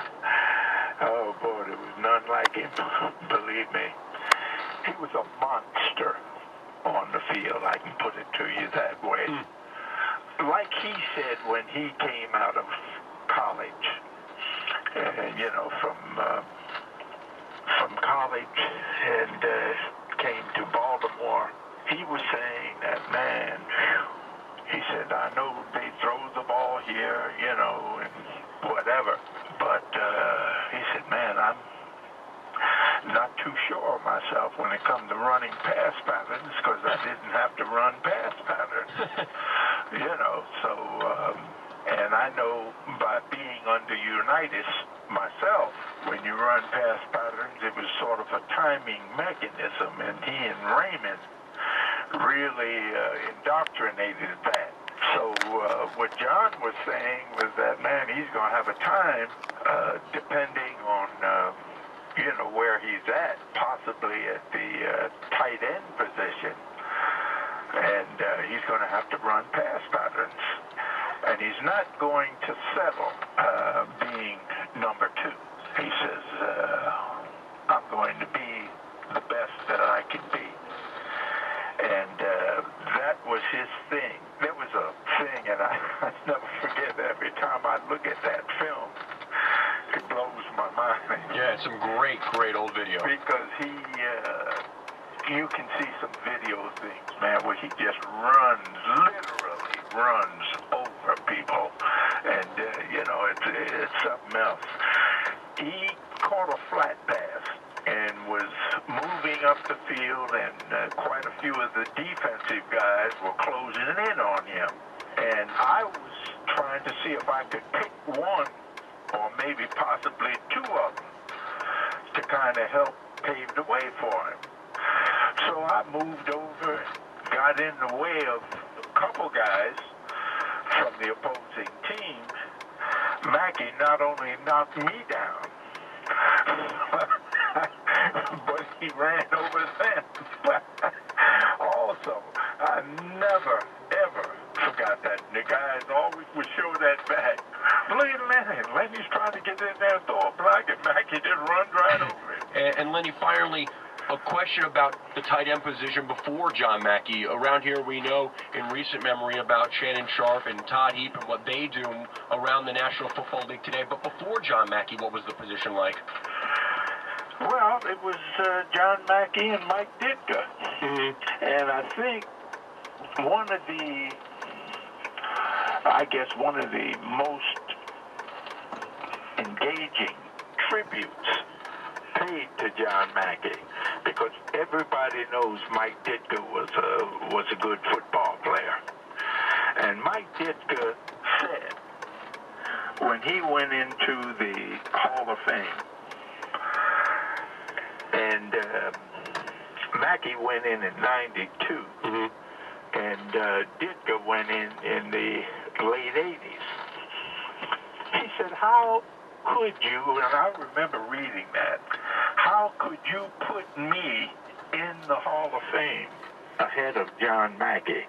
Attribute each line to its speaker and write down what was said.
Speaker 1: Oh boy, there was none like him. Believe me, he was a monster on the field. I can put it to you that way. Like he said when he came out of college, from college and came to Baltimore, he was saying that, man, he said, I know they throw the ball here, and whatever, but he said, man, I'm not too sure of myself when it comes to running pass patterns because I didn't have to run pass patterns, and I know by being under Unitas myself, when you run pass patterns, it was sort of a timing mechanism, and he and Raymond really indoctrinated that. So what John was saying was that, man, he's going to have a time, depending on, where he's at, possibly at the tight end position, and he's going to have to run pass patterns. And he's not going to settle being number two. He says, I'm going to be the best that I can be. And that was his thing. There was a thing, and I never forget every time I look at that film. It blows my mind.
Speaker 2: Yeah, it's some great old video.
Speaker 1: Because you can see some video things, man, where he just literally runs over people. And, it's something else. He caught a flat pass and was moving up the field, and quite a few of the defensive guys were closing in on him. And I was trying to see if I could pick one or maybe possibly two of them to kind of help pave the way for him. So I moved over, got in the way of a couple guys from the opposing team. Mackey not only knocked me down, but he ran over them. Also, I never, ever forgot that. The guys always would show that back. Look at Lenny. Lenny's trying to get in there and throw a block, and Mackey just runs right over him.
Speaker 2: And Lenny, finally, a question about the tight end position before John Mackey. Around here, we know in recent memory about Shannon Sharp and Todd Heap and what they do around the National Football League today. But before John Mackey, what was the position like?
Speaker 1: Well, it was John Mackey and Mike Ditka. And I think one of the most engaging tributes paid to John Mackey, because everybody knows Mike Ditka was a good football player. And Mike Ditka said when he went into the Hall of Fame, and Mackey went in 92, and Ditka went in the late 80s. He said, how could you, and I remember reading that, how could you put me in the Hall of Fame ahead of John Mackey?